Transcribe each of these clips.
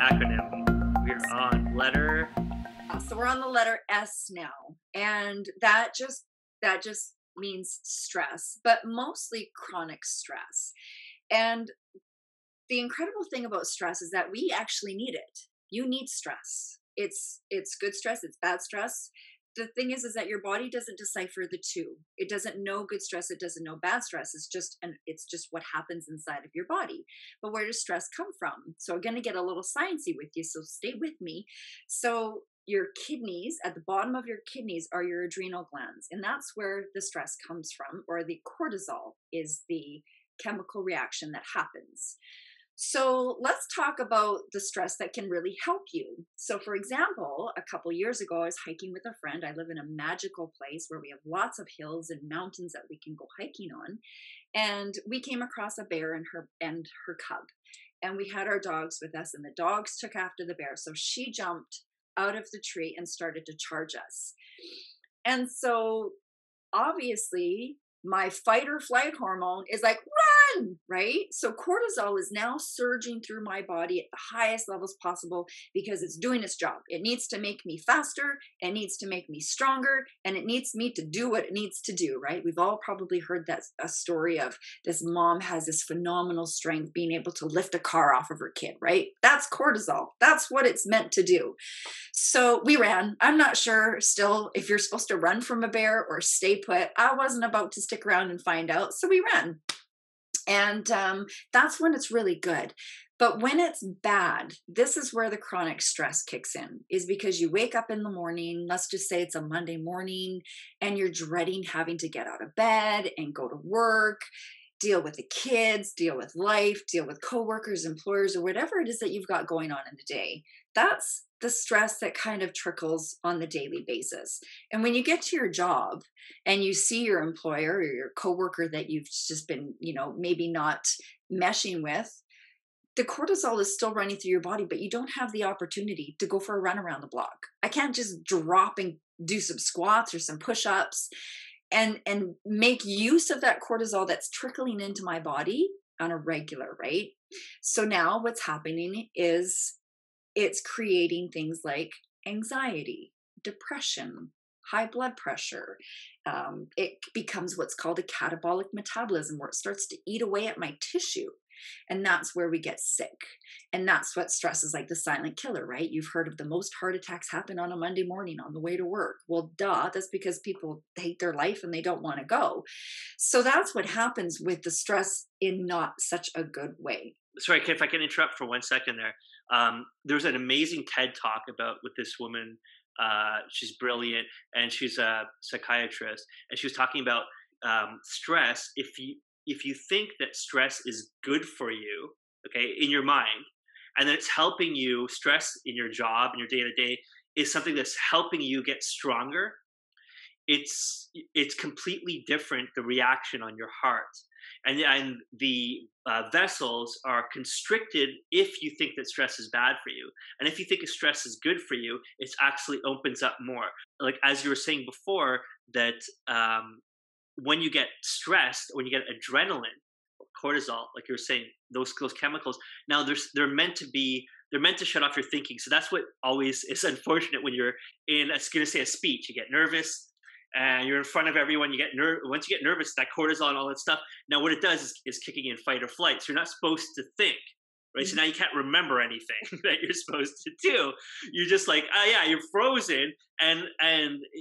acronym. We're on letter. So we're on the letter S now, and that just means stress, but mostly chronic stress. And the incredible thing about stress is that we actually need it. You need stress. It's good stress, it's bad stress. The thing is that your body doesn't decipher the two. It doesn't know good stress. It doesn't know bad stress. It's just what happens inside of your body. But where does stress come from? So I'm going to get a little sciencey with you. So stay with me. So your kidneys, at the bottom of your kidneys are your adrenal glands. And that's where the stress comes from, or the cortisol is the chemical reaction that happens. So let's talk about the stress that can really help you. So for example, a couple years ago, I was hiking with a friend. I live in a magical place where we have lots of hills and mountains that we can go hiking on. And we came across a bear and her cub. And we had our dogs with us, and the dogs took after the bear. So she jumped out of the tree and started to charge us. And so obviously my fight or flight hormone is like, run, right? So cortisol is now surging through my body at the highest levels possible because it's doing its job. It needs to make me faster, it needs to make me stronger, and it needs me to do what it needs to do, right? We've all probably heard that a story of this mom has this phenomenal strength being able to lift a car off of her kid, right? That's cortisol. That's what it's meant to do. So we ran. I'm not sure still if you're supposed to run from a bear or stay put. I wasn't about to stick around and find out. So we ran. And that's when it's really good. But when it's bad, this is where the chronic stress kicks in, is because you wake up in the morning, let's just say it's a Monday morning, and you're dreading having to get out of bed and go to work, deal with the kids, deal with life, deal with coworkers, employers, or whatever it is that you've got going on in the day. That's the stress that kind of trickles on the daily basis. And when you get to your job and you see your employer or your coworker that you've just been, maybe not meshing with, the cortisol is still running through your body, but you don't have the opportunity to go for a run around the block. I can't just drop and do some squats or some push-ups and make use of that cortisol that's trickling into my body on a regular, right? So now what's happening is it's creating things like anxiety, depression, high blood pressure. It becomes what's called a catabolic metabolism, where it starts to eat away at my tissue. And that's where we get sick. And that's what stress is like, the silent killer, right? You've heard of the most heart attacks happen on a Monday morning on the way to work. Well, duh, that's because people hate their life and they don't want to go. So that's what happens with the stress in not such a good way. Sorry, if I can interrupt for 1 second there. There's an amazing TED talk with this woman. She's brilliant, and she's a psychiatrist. And she was talking about stress. If you think that stress is good for you, okay, in your mind, and that it's helping you, stress in your job and your day-to-day is something that's helping you get stronger, it's completely different, the reaction on your heart. And the vessels are constricted if you think that stress is bad for you. And if you think stress is good for you, it actually opens up more. Like, as you were saying before, that when you get stressed, when you get adrenaline, cortisol, like you were saying, those chemicals, now they're meant to shut off your thinking. So that's what always is unfortunate when you're in, I was going to say, a speech. You get nervous and you're in front of everyone. You get once you get nervous, that cortisol and all that stuff. Now what it does is kicking in fight or flight. So you're not supposed to think. Right. So now you can't remember anything that you're supposed to do. You're just like, you're frozen, and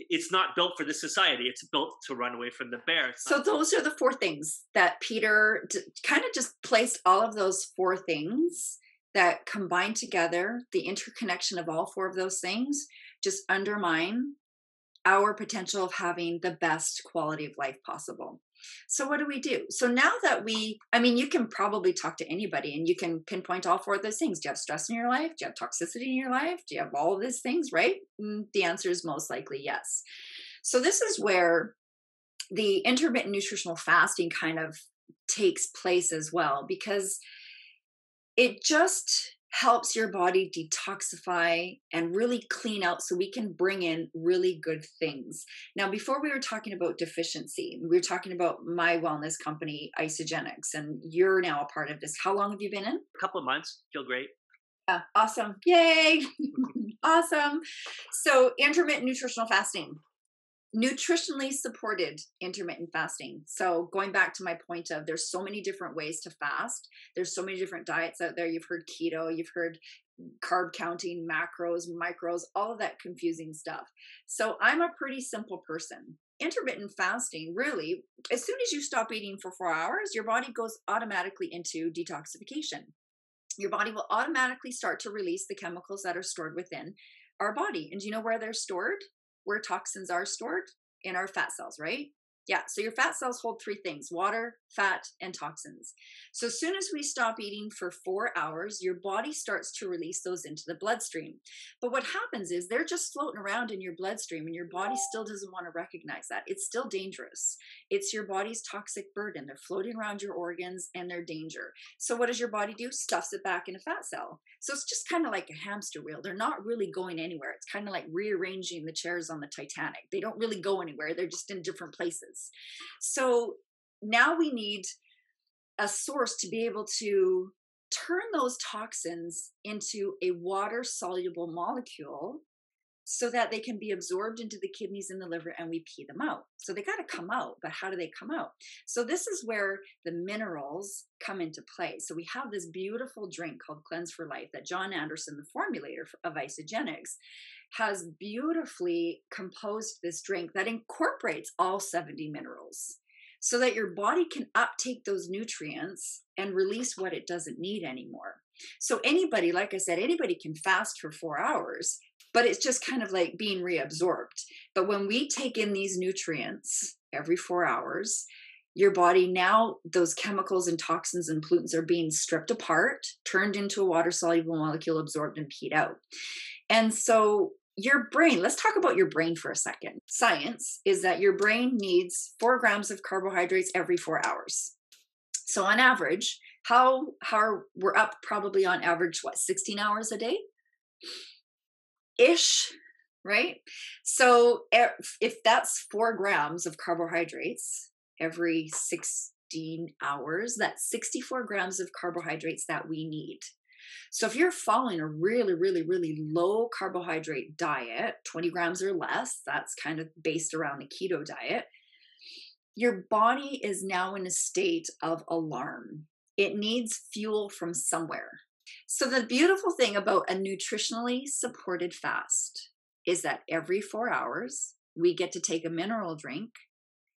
it's not built for this society. It's built to run away from the bear. So those are the four things that Peter kind of just placed, all of those four things that combine together. The interconnection of all four of those things just undermine our potential of having the best quality of life possible. So what do? So now that you can probably talk to anybody and you can pinpoint all four of those things. Do you have stress in your life? Do you have toxicity in your life? Do you have all of these things, right? The answer is most likely yes. So this is where the intermittent nutritional fasting kind of takes place as well, because it just helps your body detoxify and really clean out so we can bring in really good things. Now, before we were talking about deficiency, we were talking about my wellness company, Isogenics, and you're now a part of this. How long have you been in? A couple of months. Feel great. Yeah, awesome. Yay. Awesome. So intermittent nutritional fasting, nutritionally supported intermittent fasting. So going back to my point of there's so many different ways to fast. There's so many different diets out there. You've heard keto, you've heard carb counting, macros, micros, all of that confusing stuff. So I'm a pretty simple person. Intermittent fasting, really, as soon as you stop eating for 4 hours, your body goes automatically into detoxification. Your body will automatically start to release the chemicals that are stored within our body. And do you know where they're stored? Where toxins are stored? In our fat cells, right? Yeah. So your fat cells hold three things: water, fat, and toxins. So as soon as we stop eating for 4 hours, your body starts to release those into the bloodstream. But what happens is they're just floating around in your bloodstream and your body still doesn't want to recognize that. It's still dangerous. It's your body's toxic burden. They're floating around your organs and they're danger. So what does your body do? Stuffs it back in a fat cell. So it's just kind of like a hamster wheel. They're not really going anywhere. It's kind of like rearranging the chairs on the Titanic. They don't really go anywhere. They're just in different places. So now we need a source to be able to turn those toxins into a water soluble molecule so that they can be absorbed into the kidneys and the liver and we pee them out. So they got to come out, but how do they come out? So this is where the minerals come into play. So we have this beautiful drink called Cleanse for Life that John Anderson, the formulator of Isogenics, has beautifully composed this drink that incorporates all 70 minerals so that your body can uptake those nutrients and release what it doesn't need anymore. So anybody, like I said, anybody can fast for 4 hours, but it's just kind of like being reabsorbed. But when we take in these nutrients every 4 hours, your body now, those chemicals and toxins and pollutants are being stripped apart, turned into a water soluble molecule, absorbed and peed out. And so your brain, let's talk about your brain for a second. Science is that your brain needs 4 grams of carbohydrates every 4 hours. So on average, how we're up probably on average, 16 hours a day? Ish, right? So if that's 4 grams of carbohydrates every 16 hours, that's 64 grams of carbohydrates that we need. So if you're following a really, really, really low carbohydrate diet, 20 grams or less, that's kind of based around the keto diet, your body is now in a state of alarm. It needs fuel from somewhere. So the beautiful thing about a nutritionally supported fast is that every 4 hours, we get to take a mineral drink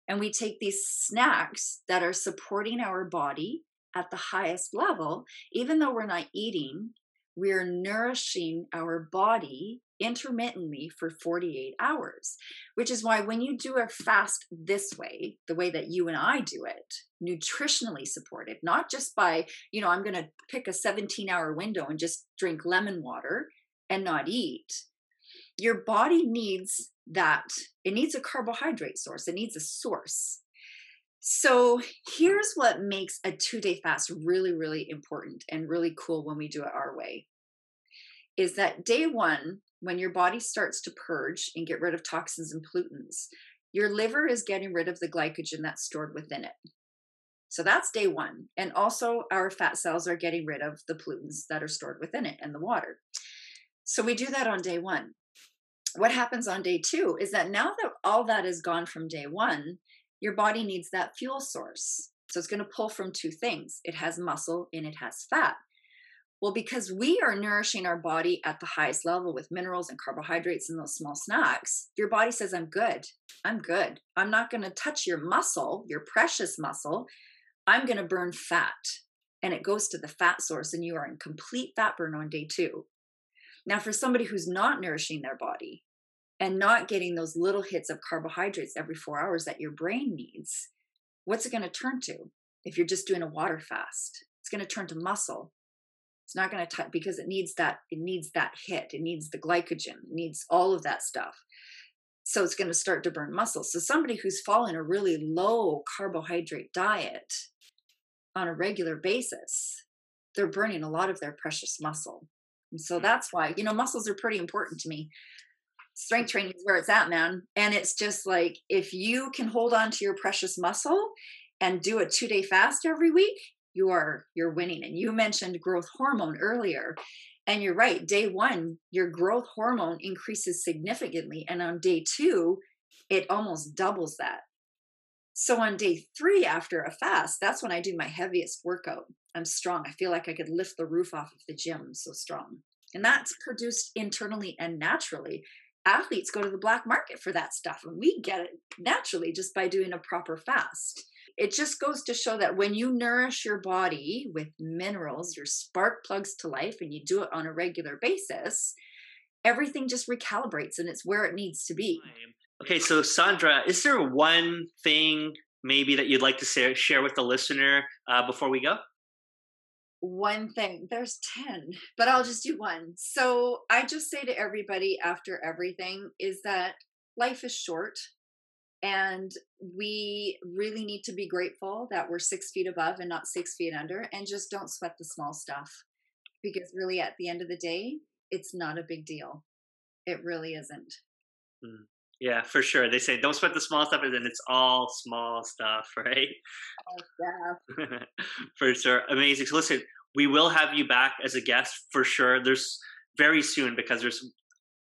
and we take these snacks that are supporting our body at the highest level. Even though we're not eating, we're nourishing our body intermittently for 48 hours, which is why when you do a fast this way, the way that you and I do it, nutritionally supported, not just by, I'm going to pick a 17-hour window and just drink lemon water and not eat. Your body needs that. It needs a carbohydrate source. It needs a source. So here's what makes a 2-day fast really, really important and really cool when we do it our way, is that day one, when your body starts to purge and get rid of toxins and pollutants, your liver is getting rid of the glycogen that's stored within it. So that's day one. And also our fat cells are getting rid of the pollutants that are stored within it and the water. So we do that on day one. What happens on day two is that now that all that is gone from day one, your body needs that fuel source. So it's going to pull from 2 things. It has muscle and it has fat. Well, because we are nourishing our body at the highest level with minerals and carbohydrates and those small snacks, your body says, I'm good. I'm good. I'm not going to touch your muscle, your precious muscle. I'm going to burn fat. And it goes to the fat source and you are in complete fat burn on day 2. Now, for somebody who's not nourishing their body and not getting those little hits of carbohydrates every 4 hours that your brain needs, what's it going to turn to? If you're just doing a water fast, it's going to turn to muscle. It's not going to touch because it needs that hit. It needs the glycogen. It needs all of that stuff. So it's going to start to burn muscle. So somebody who's following a really low carbohydrate diet on a regular basis, they're burning a lot of their precious muscle. And so that's why, muscles are pretty important to me. Strength training is where it's at, man. And it's just like, if you can hold on to your precious muscle and do a 2-day fast every week, you're winning. And you mentioned growth hormone earlier. And you're right, day 1, your growth hormone increases significantly. And on day 2, it almost doubles that. So on day 3 after a fast, that's when I do my heaviest workout. I'm strong. I feel like I could lift the roof off of the gym. I'm so strong. And that's produced internally and naturally. Athletes go to the black market for that stuff, and we get it naturally just by doing a proper fast. It just goes to show that when you nourish your body with minerals, your spark plugs to life, and you do it on a regular basis, everything just recalibrates and it's where it needs to be. Okay, so Sondra, is there one thing maybe that you'd like to share with the listener before we go? One thing, there's 10, but I'll just do one. So I just say to everybody after everything is that life is short, and we really need to be grateful that we're 6 feet above and not 6 feet under, and just don't sweat the small stuff, because really at the end of the day, it's not a big deal. It really isn't. Mm. Yeah, for sure. They say don't sweat the small stuff, and then it's all small stuff, right? Oh, yeah. For sure. Amazing. So listen, we will have you back as a guest for sure. There's very soon, because there's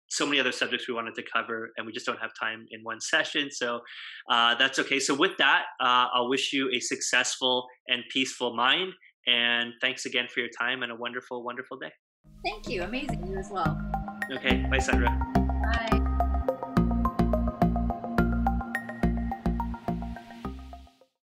so many other subjects we wanted to cover, and we just don't have time in one session. So that's okay. So with that, I'll wish you a successful and peaceful mind. And thanks again for your time, and a wonderful, wonderful day. Thank you. Amazing. You as well. Okay. Bye, Sandra. Bye.